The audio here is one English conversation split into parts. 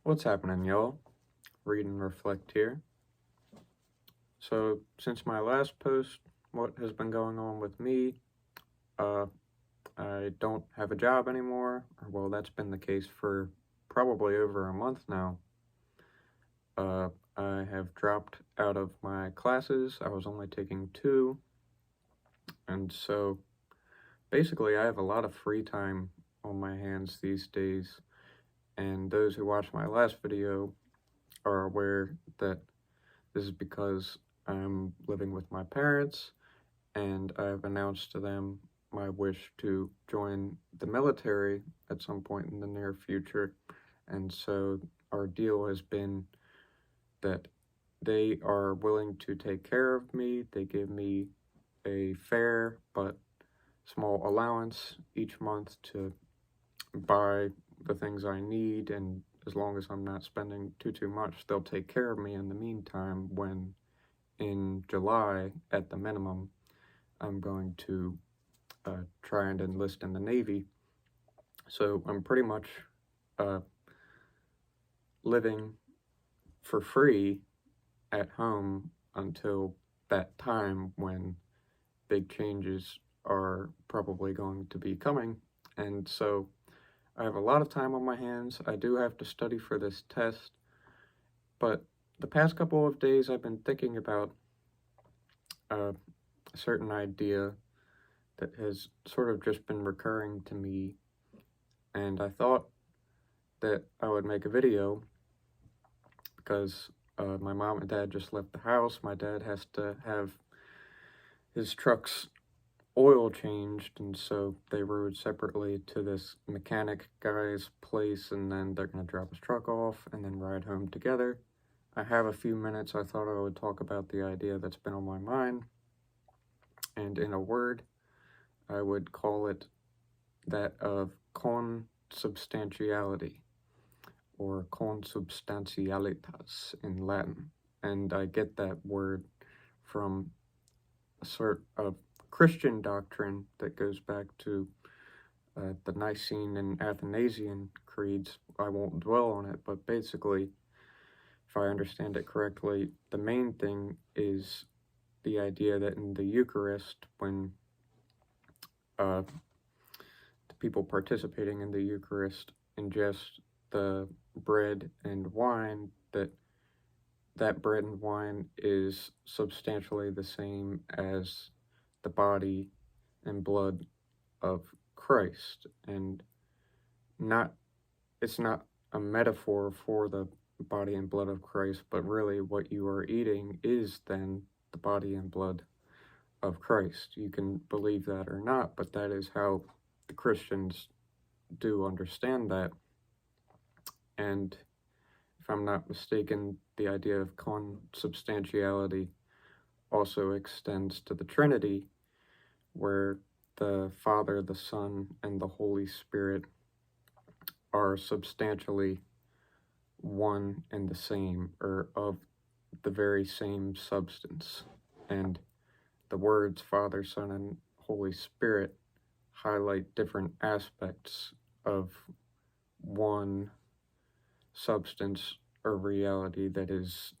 What's happening, y'all? Read and reflect here. So, since my last post, what has been going on with me? Uh, I don't have a job anymore. Well, that's been the case for probably over a month now. Uh, I have dropped out of my classes. I was only taking two. And so, basically, I have a lot of free time on my hands these days. And those who watched my last video are aware that this is because I'm living with my parents, and I've announced to them my wish to join the military at some point in the near future. And so our deal has been that they are willing to take care of me. They give me a fair but small allowance each month to buy the things I need, and as long as I'm not spending too much, they'll take care of me in the meantime when in July, at the minimum, I'm going to try and enlist in the Navy. So I'm pretty much uh, living for free at home until that time when big changes are probably going to be coming. And so I have a lot of time on my hands. I do have to study for this test, but the past couple of days I've been thinking about a certain idea that has sort of just been recurring to me, and I thought that I would make a video because my mom and dad just left the house. My dad has to have his truck's oil changed, and so they rode separately to this mechanic guy's place, and then they're going to drop his truck off and then ride home together. I have a few minutes. I thought I would talk about the idea that's been on my mind, and in a word, I would call it that of consubstantiality, or consubstantialitas in Latin. And I get that word from a sort of Christian doctrine that goes back to the Nicene and Athanasian creeds. I won't dwell on it, but basically, if I understand it correctly, the main thing is the idea that in the Eucharist, when the people participating in the Eucharist ingest the bread and wine, that bread and wine is substantially the same as the body and blood of Christ, and it's not a metaphor for the body and blood of Christ, but really what you are eating is then the body and blood of Christ. You can believe that or not, but that is how the Christians do understand that. And if I'm not mistaken, the idea of consubstantiality also extends to the Trinity, where the Father, the Son, and the Holy Spirit are substantially one and the same, or of the very same substance. And the words Father, Son, and Holy Spirit highlight different aspects of one substance or reality that is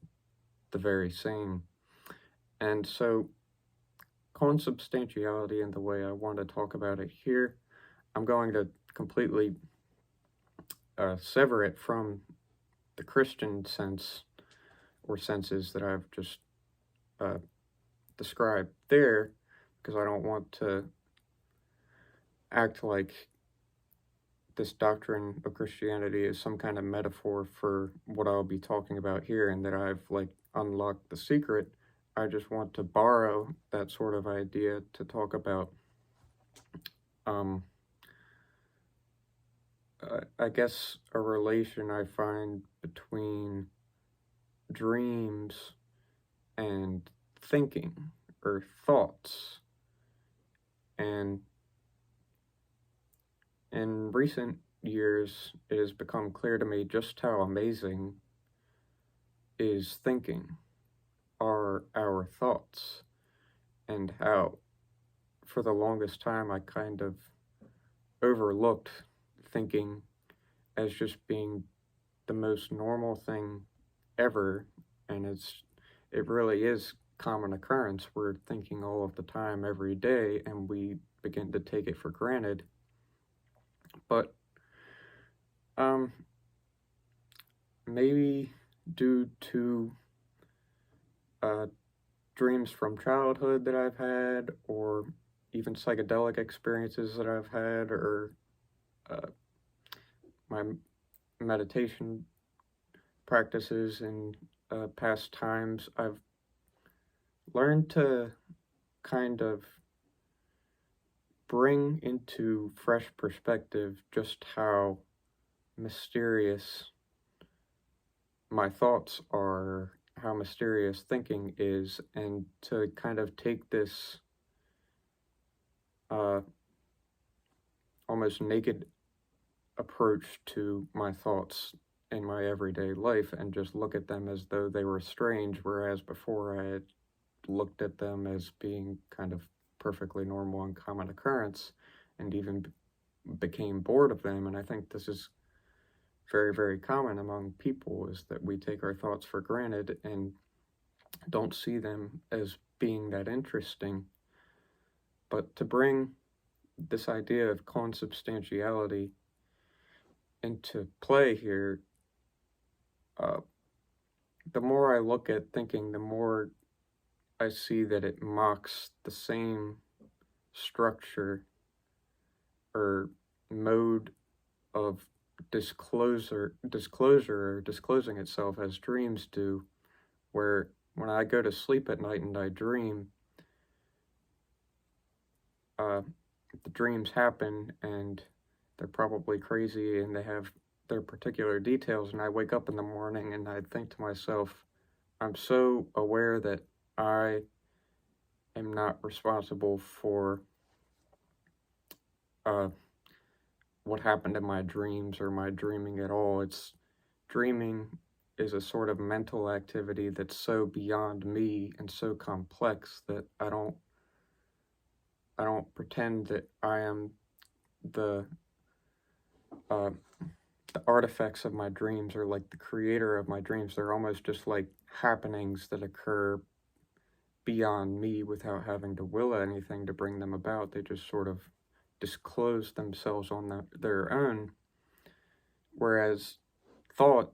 the very same. And so consubstantiality, in the way I want to talk about it here, I'm going to completely sever it from the Christian sense or senses that I've just described there, because I don't want to act like this doctrine of Christianity is some kind of metaphor for what I'll be talking about here, and that I've unlocked the secret. I just want to borrow that sort of idea to talk about I guess a relation I find between dreams and thinking or thoughts. And in recent years, it has become clear to me just how amazing is thinking, are our thoughts, and how for the longest time I kind of overlooked thinking as just being the most normal thing ever, and it really is common occurrence. We're thinking all of the time, every day, and we begin to take it for granted. But maybe due to dreams from childhood that I've had, or even psychedelic experiences that I've had, or my meditation practices in past times, I've learned to kind of bring into fresh perspective just how mysterious my thoughts are, how mysterious thinking is, and to kind of take this almost naked approach to my thoughts in my everyday life and just look at them as though they were strange, whereas before I had looked at them as being kind of perfectly normal and common occurrence, and even became bored of them. And I think this is very, very common among people, is that we take our thoughts for granted and don't see them as being that interesting. But to bring this idea of consubstantiality into play here, the more I look at thinking, the more I see that it mocks the same structure or mode of disclosure or disclosing itself as dreams do, where when I go to sleep at night and I dream, the dreams happen and they're probably crazy and they have their particular details, and I wake up in the morning and I think to myself, I'm so aware that I am not responsible for what happened in my dreams or my dreaming at all. Dreaming is a sort of mental activity that's so beyond me and so complex that I don't pretend that I am the artifacts of my dreams, or like the creator of my dreams. They're almost just like happenings that occur beyond me without having to will anything to bring them about. They just sort of disclose themselves on their own. Whereas thought,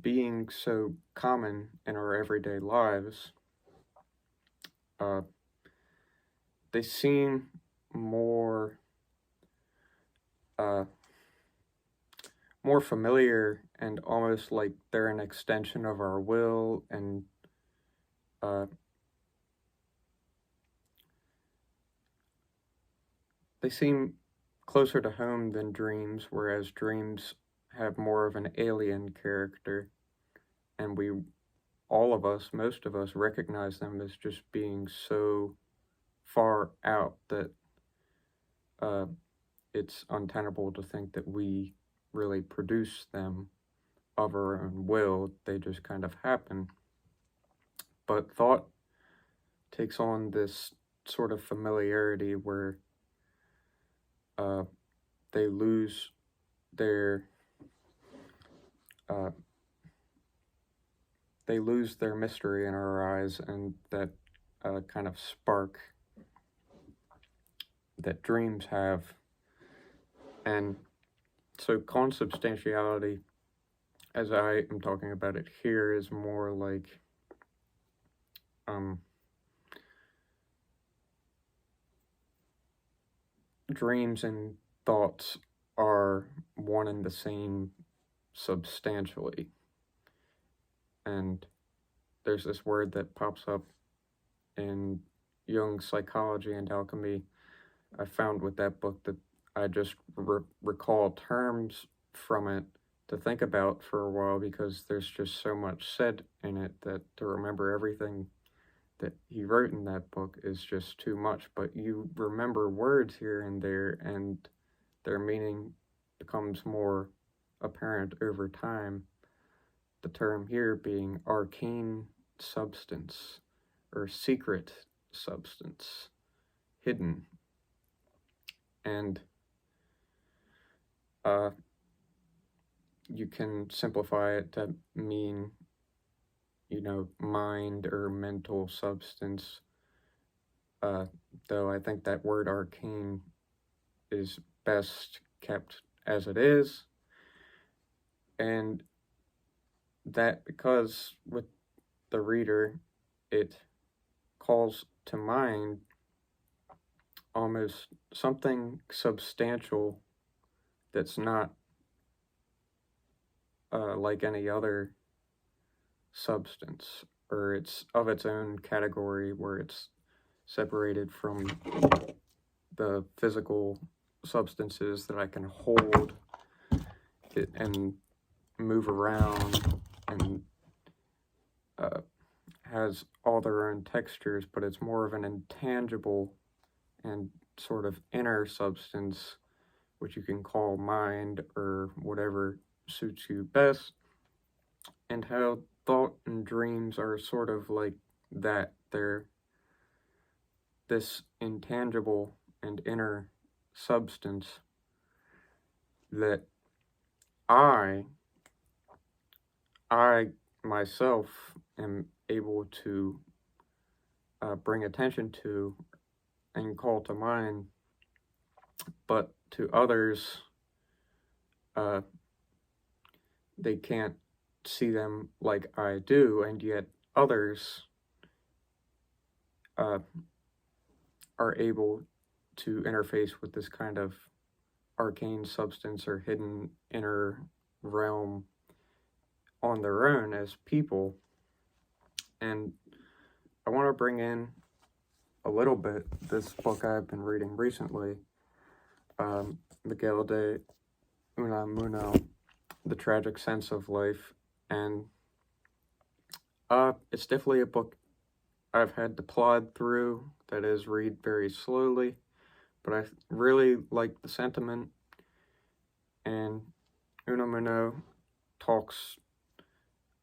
being so common in our everyday lives, they seem more familiar and almost like they're an extension of our will, and they seem closer to home than dreams, whereas dreams have more of an alien character, and all of us, most of us, recognize them as just being so far out that it's untenable to think that we really produce them of our own will. They just kind of happen. But thought takes on this sort of familiarity where they lose their mystery in our eyes, and that kind of spark that dreams have. And so consubstantiality, as I am talking about it here, is more like dreams and thoughts are one and the same substantially. And there's this word that pops up in Jung's Psychology and Alchemy. I found with that book that I just recall terms from it to think about for a while, because there's just so much said in it that to remember everything that he wrote in that book is just too much. But you remember words here and there, and their meaning becomes more apparent over time. The term here being arcane substance, or secret substance, hidden. And you can simplify it to mean, mind or mental substance, though I think that word arcane is best kept as it is, and that because with the reader, it calls to mind almost something substantial that's not like any other substance, or it's of its own category where it's separated from the physical substances that I can hold it and move around, and has all their own textures, but it's more of an intangible and sort of inner substance, which you can call mind or whatever suits you best, and how thought and dreams are sort of like that. They're this intangible and inner substance that I myself am able to bring attention to and call to mind, but to others, they can't see them like I do, and yet others are able to interface with this kind of arcane substance or hidden inner realm on their own as people. And I want to bring in a little bit this book I've been reading recently, Miguel de Unamuno, The Tragic Sense of Life, and it's definitely a book I've had to plod through, that is, read very slowly, but I really like the sentiment, and Unamuno talks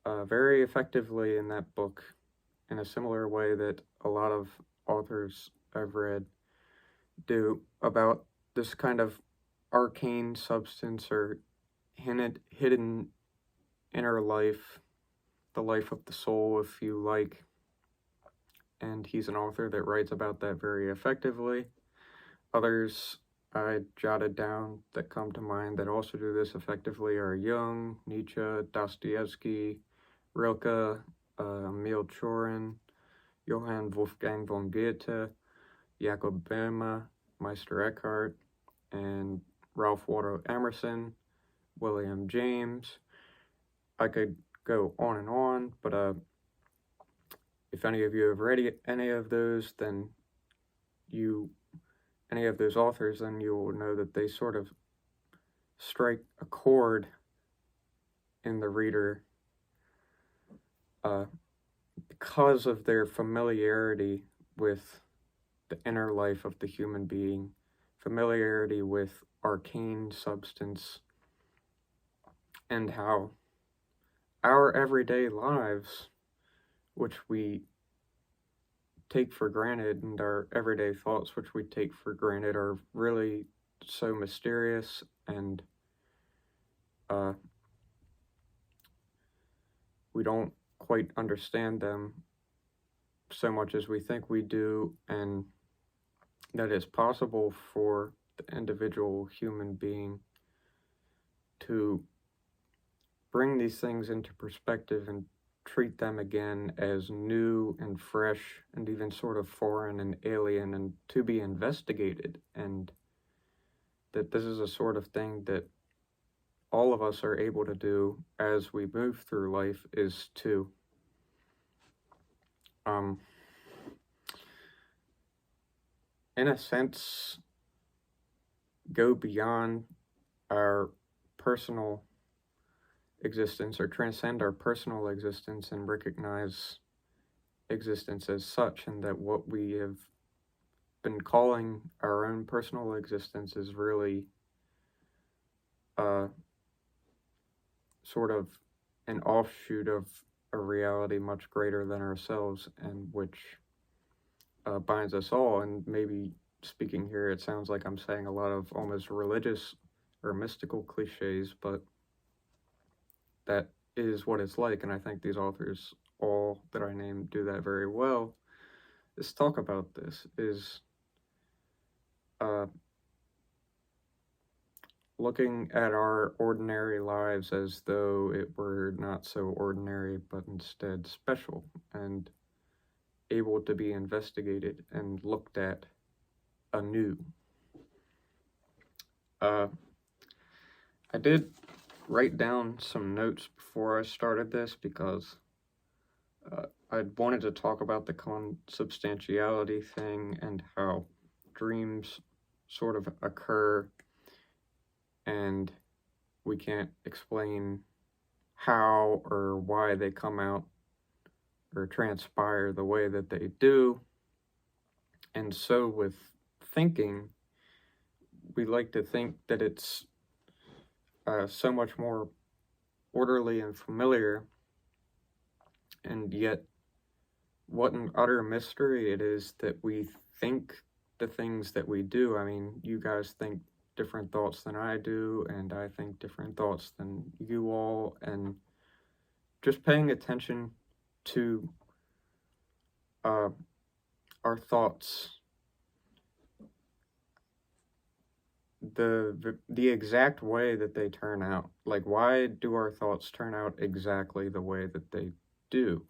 very effectively in that book in a similar way that a lot of authors I've read do, about this kind of arcane substance or hidden inner life, the life of the soul, if you like. And he's an author that writes about that very effectively. Others I jotted down that come to mind that also do this effectively are Jung, Nietzsche, Dostoevsky, Rilke, Emil Cioran, Johann Wolfgang von Goethe, Jacob Boehme, Meister Eckhart, and Ralph Waldo Emerson, William James. I could go on, but if any of you have read any of those, then any of those authors, then you will know that they sort of strike a chord in the reader because of their familiarity with the inner life of the human being, familiarity with arcane substance, and how our everyday lives, which we take for granted, and our everyday thoughts, which we take for granted, are really so mysterious, and we don't quite understand them so much as we think we do, and that it's possible for the individual human being to bring these things into perspective and treat them again as new and fresh and even sort of foreign and alien and to be investigated, and that this is a sort of thing that all of us are able to do as we move through life, is to in a sense go beyond our personal existence or transcend our personal existence and recognize existence as such, and that what we have been calling our own personal existence is really sort of an offshoot of a reality much greater than ourselves, and which binds us all. And maybe speaking here, it sounds like I'm saying a lot of almost religious or mystical cliches, but that is what it's like, and I think these authors, all that I named, do that very well, is talk about this, is looking at our ordinary lives as though it were not so ordinary, but instead special, and able to be investigated and looked at anew. I did write down some notes before I started this because I wanted to talk about the consubstantiality thing and how dreams sort of occur and we can't explain how or why they come out or transpire the way that they do. And so with thinking, we like to think that it's so much more orderly and familiar, and yet what an utter mystery it is that we think the things that we do. I mean, you guys think different thoughts than I do, and I think different thoughts than you all, and just paying attention to our thoughts, the exact way that they turn out. Like, why do our thoughts turn out exactly the way that they do?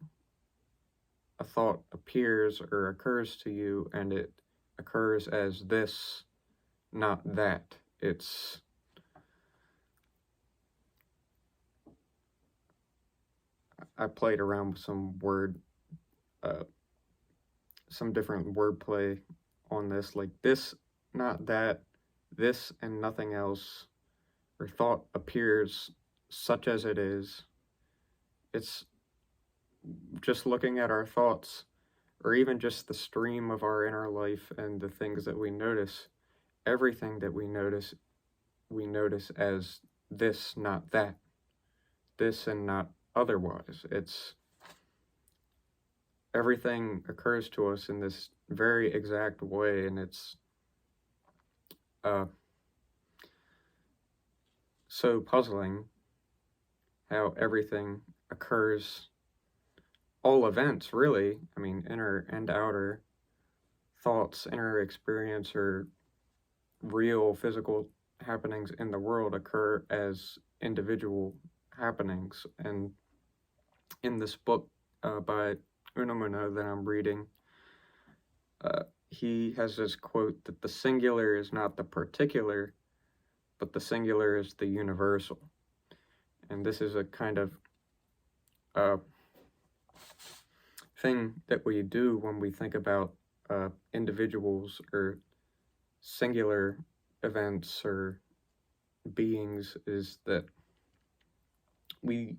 A thought appears or occurs to you, and it occurs as this, not that. I played around with some different wordplay on this, like this, not that, this and nothing else, or thought appears such as it is. It's just looking at our thoughts, or even just the stream of our inner life and the things that we notice. Everything that we notice as this, not that, this and not otherwise. Everything occurs to us in this very exact way, and it's so puzzling how everything occurs, all events really, I mean, inner and outer thoughts, inner experience, or real physical happenings in the world occur as individual happenings. And in this book by Unamuno that I'm reading, he has this quote that the singular is not the particular, but the singular is the universal. And this is a kind of thing that we do when we think about individuals or singular events or beings, is that we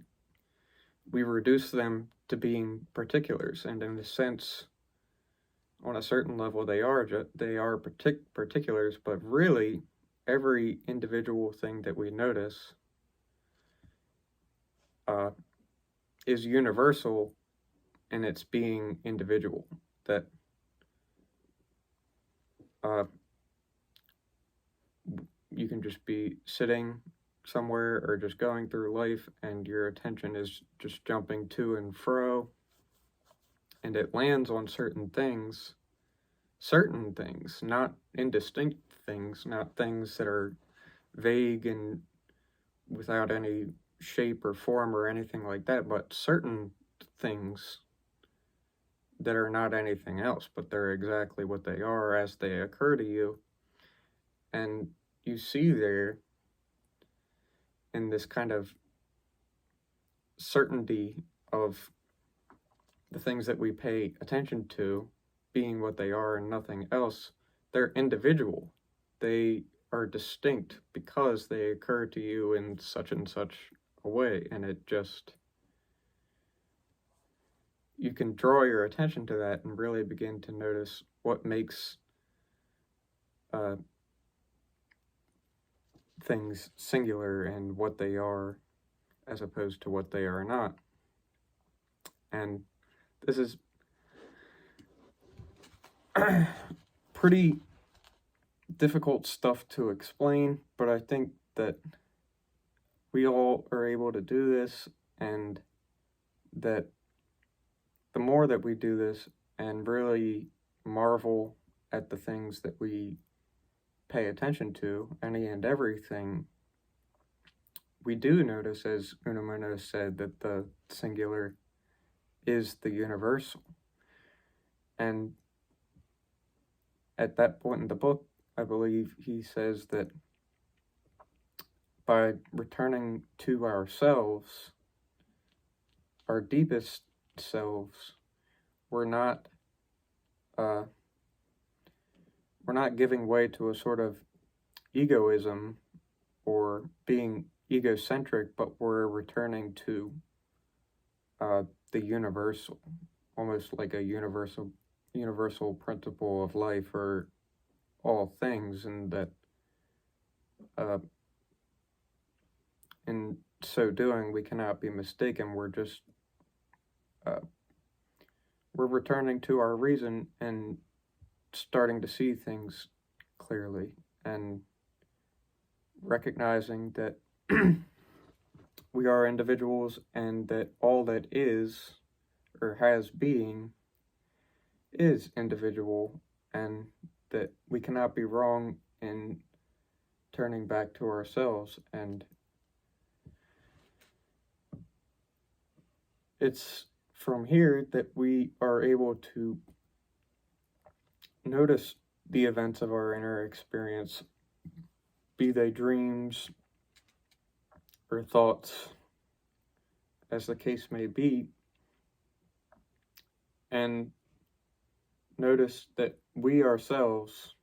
reduce them to being particulars, and in a sense, on a certain level, they are particulars, but really every individual thing that we notice is universal in its being individual. That you can just be sitting somewhere or just going through life, and your attention is just jumping to and fro, and it lands on certain things, not indistinct things, not things that are vague and without any shape or form or anything like that, but certain things that are not anything else, but they're exactly what they are as they occur to you. And you see there, in this kind of certainty of the things that we pay attention to being what they are and nothing else, they're individual. They are distinct because they occur to you in such and such a way, and it just, you can draw your attention to that and really begin to notice what makes things singular and what they are as opposed to what they are not. And this is pretty difficult stuff to explain, but I think that we all are able to do this, and that the more that we do this and really marvel at the things that we pay attention to, any and everything, we do notice, as Unamuno said, that the singular is the universal. And at that point in the book, I believe he says that by returning to ourselves, our deepest selves, we're not giving way to a sort of egoism or being egocentric, but we're returning to the universal, almost like a universal principle of life for all things, and that in so doing we cannot be mistaken. We're just we're returning to our reason and starting to see things clearly, and recognizing that we are individuals, and that all that is or has being is individual, and that we cannot be wrong in turning back to ourselves. And it's from here that we are able to notice the events of our inner experience, be they dreams or thoughts, as the case may be, and notice that we ourselves,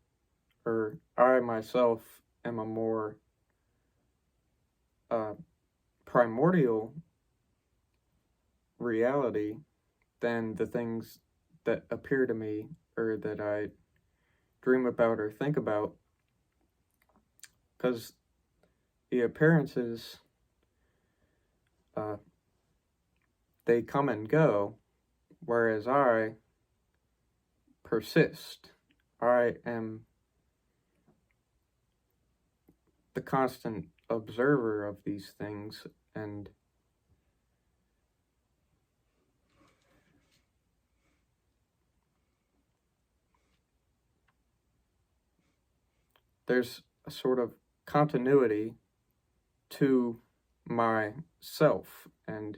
or I myself, am a more primordial reality than the things that appear to me or that I dream about or think about, because the appearances, they come and go, whereas I persist. I am the constant observer of these things, and there's a sort of continuity to my self, and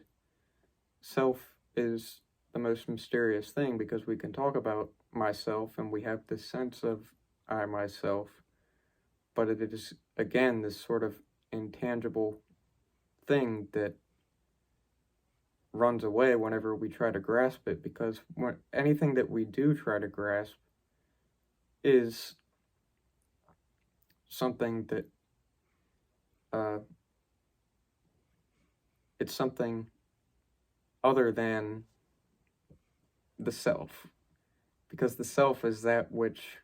self is the most mysterious thing, because we can talk about myself and we have this sense of I myself, but it is again this sort of intangible thing that runs away whenever we try to grasp it, because anything that we do try to grasp is something that it's something other than the self, because the self is that which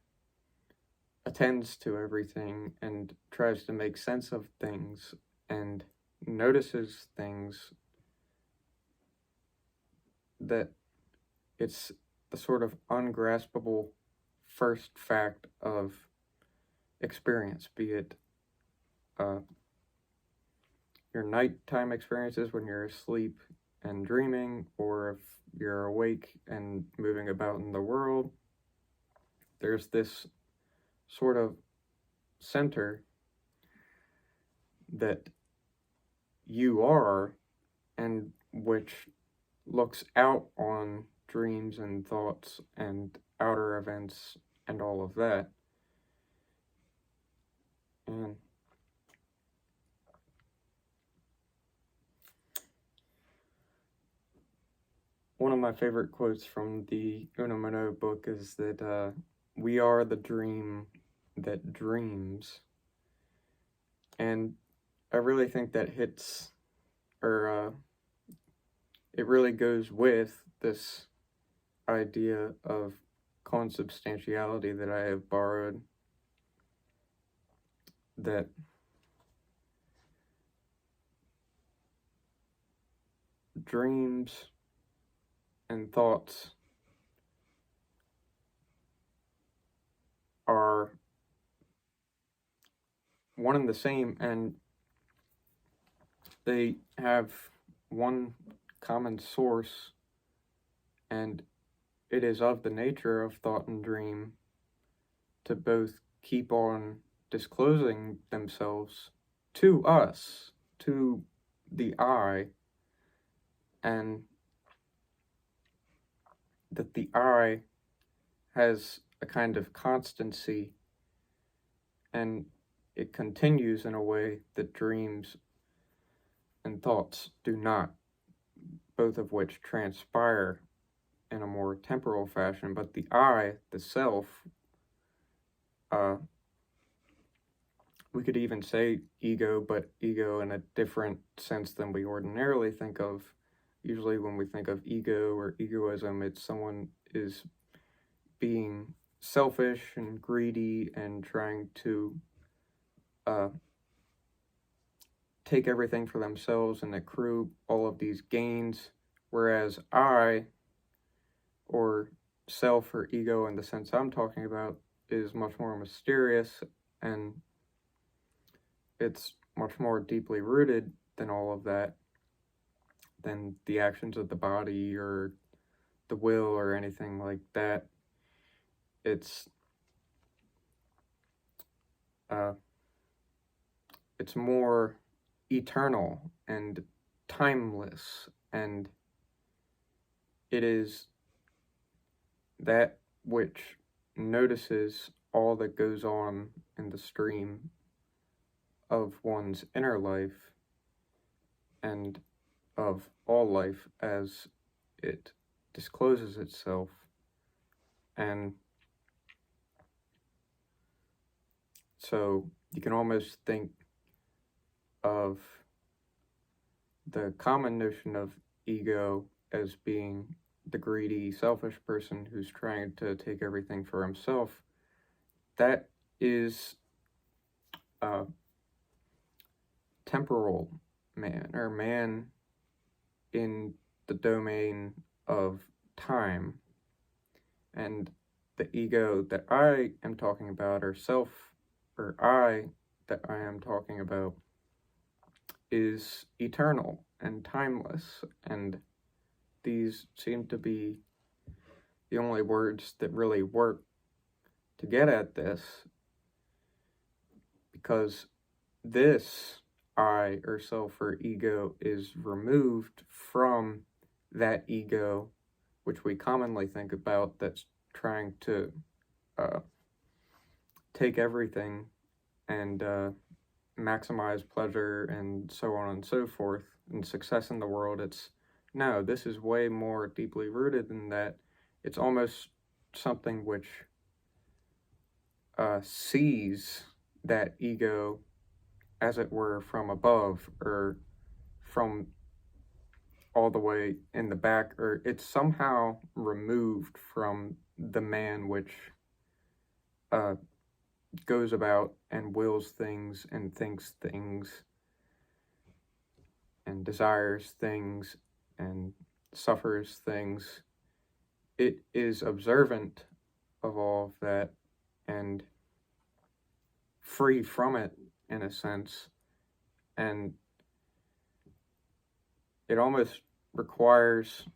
attends to everything and tries to make sense of things and notices things, that it's the sort of ungraspable first fact of experience, be it your nighttime experiences when you're asleep and dreaming, or if you're awake and moving about in the world. There's this sort of center that you are, and which looks out on dreams and thoughts and outer events and all of that. And one of my favorite quotes from the Unamuno book is that we are the dream that dreams. And I really think that hits, or it really goes with this idea of consubstantiality that I have borrowed, that dreams and thoughts are one and the same, and they have one common source, and it is of the nature of thought and dream to both keep on disclosing themselves to us, to the I, and that the I has a kind of constancy, and it continues in a way that dreams and thoughts do not, both of which transpire in a more temporal fashion. But the I, the self, we could even say ego, but ego in a different sense than we ordinarily think of. Usually when we think of ego or egoism, it's someone is being selfish and greedy and trying to take everything for themselves and accrue all of these gains, whereas I, or self or ego in the sense I'm talking about, is much more mysterious, and it's much more deeply rooted than all of that, than the actions of the body or the will or anything like that. It's more eternal and timeless, and it is that which notices all that goes on in the stream of one's inner life and of all life as it discloses itself. And so you can almost think of the common notion of ego as being the greedy, selfish person who's trying to take everything for himself. That is a temporal man, or man in the domain of time. And the ego that I am talking about, or self, or I that I am talking about, is eternal and timeless, and these seem to be the only words that really work to get at this, because this I, or self, or ego is removed from that ego, which we commonly think about, that's trying to take everything and maximize pleasure and so on and so forth, and success in the world. No, this is way more deeply rooted than that. It's almost something which sees that ego, as it were, from above, or from all the way in the back, or it's somehow removed from the man which goes about and wills things and thinks things and desires things and suffers things. It is observant of all of that and free from it, in a sense, and it almost requires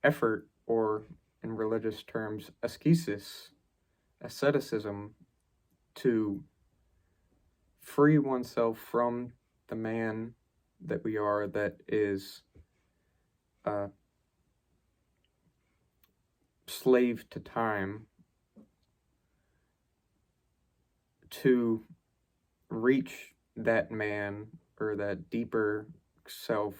effort, or in religious terms, asceticism, to free oneself from the man that we are, that is slave to time, to reach that man, or that deeper self,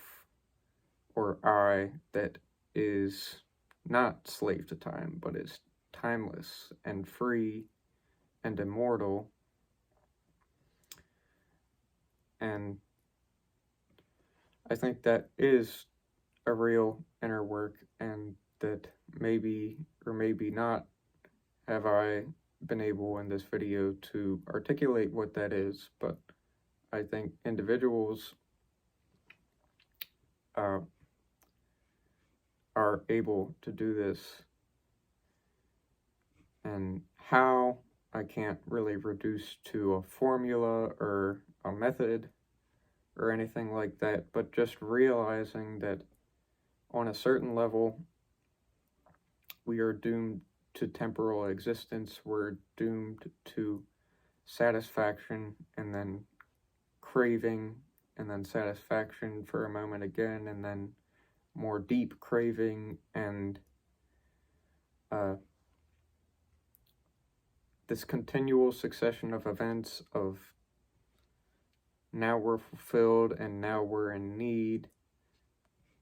or I, that is not slave to time, but is timeless and free and immortal. And I think that is a real inner work, and that maybe or maybe not have I been able in this video to articulate what that is, but I think individuals are able to do this, and how I can't really reduce to a formula or a method or anything like that, but just realizing that on a certain level, we are doomed to temporal existence, we're doomed to satisfaction, and then craving, and then satisfaction for a moment again, and then more deep craving, and this continual succession of events of now we're fulfilled, and now we're in need,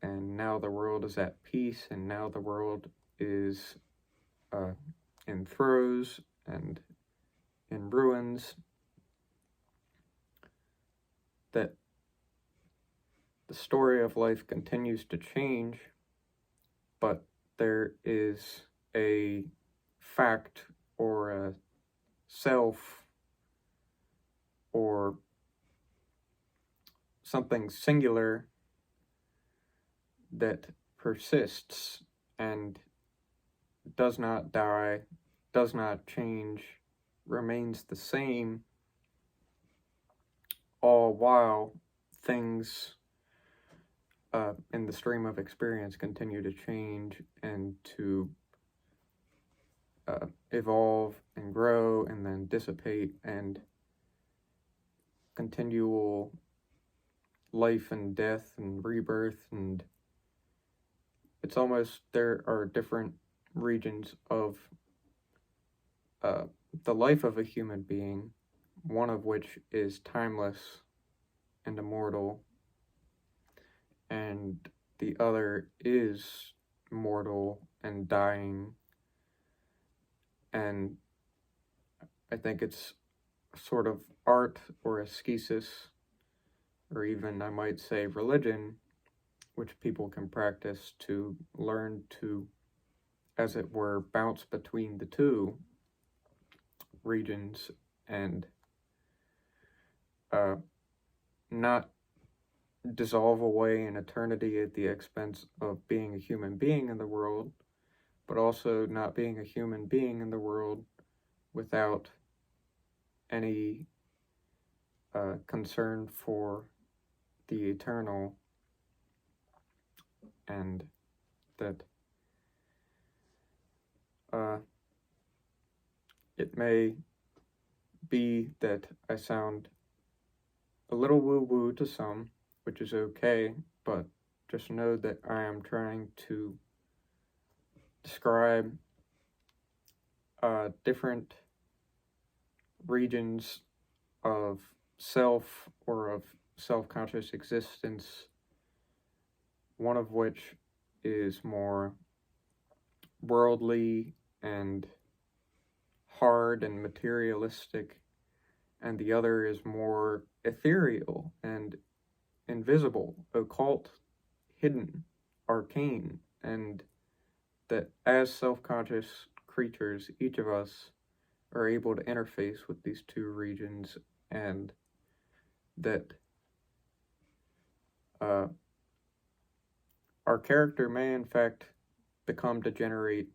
and now the world is at peace, and now the world is in throes and in ruins, that the story of life continues to change, but there is a fact or a self or something singular that persists and does not die, does not change, remains the same, all while things in the stream of experience continue to change and to evolve and grow and then dissipate, and continual life and death and rebirth. And it's almost, there are different regions of the life of a human being, one of which is timeless and immortal, and the other is mortal and dying. And I think it's sort of art or ascesis, or even I might say religion, which people can practice to learn to, as it were, bounce between the two regions and not dissolve away in eternity at the expense of being a human being in the world, but also not being a human being in the world without any concern for the eternal, and that it may be that I sound a little woo-woo to some, which is okay, but just know that I am trying to describe different regions of self or of self-conscious existence, one of which is more worldly and hard and materialistic, and the other is more ethereal and invisible, occult, hidden, arcane, and that as self-conscious creatures, each of us are able to interface with these two regions, and that our character may in fact become degenerate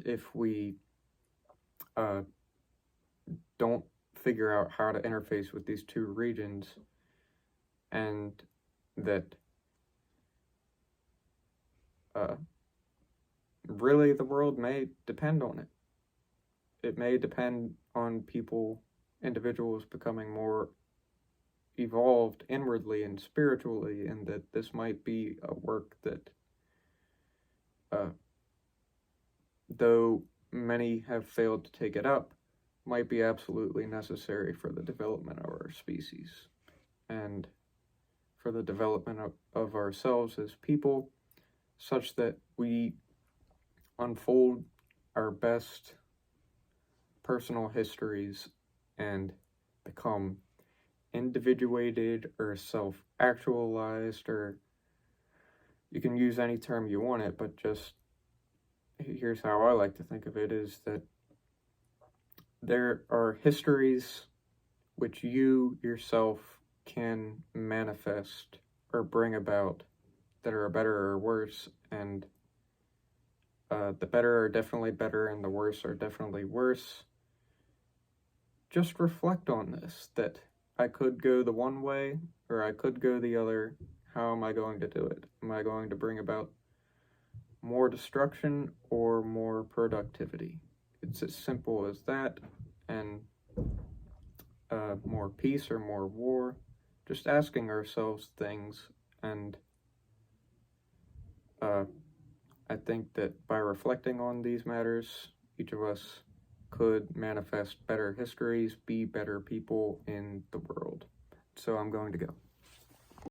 if we don't figure out how to interface with these two regions, and that really the world may depend on it. It may depend on individuals becoming more evolved inwardly and spiritually, and that this might be a work that, though many have failed to take it up, might be absolutely necessary for the development of our species and for the development of ourselves as people, such that we unfold our best personal histories and become individuated or self-actualized, or you can use any term you want it, but just here's how I like to think of it, is that there are histories which you yourself can manifest or bring about that are better or worse, and the better are definitely better and the worse are definitely worse. Just reflect on this, that I could go the one way or I could go the other. How am I going to do it? Am I going to bring about more destruction or more productivity? It's as simple as that, and more peace or more war. Just asking ourselves things, and I think that by reflecting on these matters, each of us could manifest better histories, be better people in the world. So I'm going to go.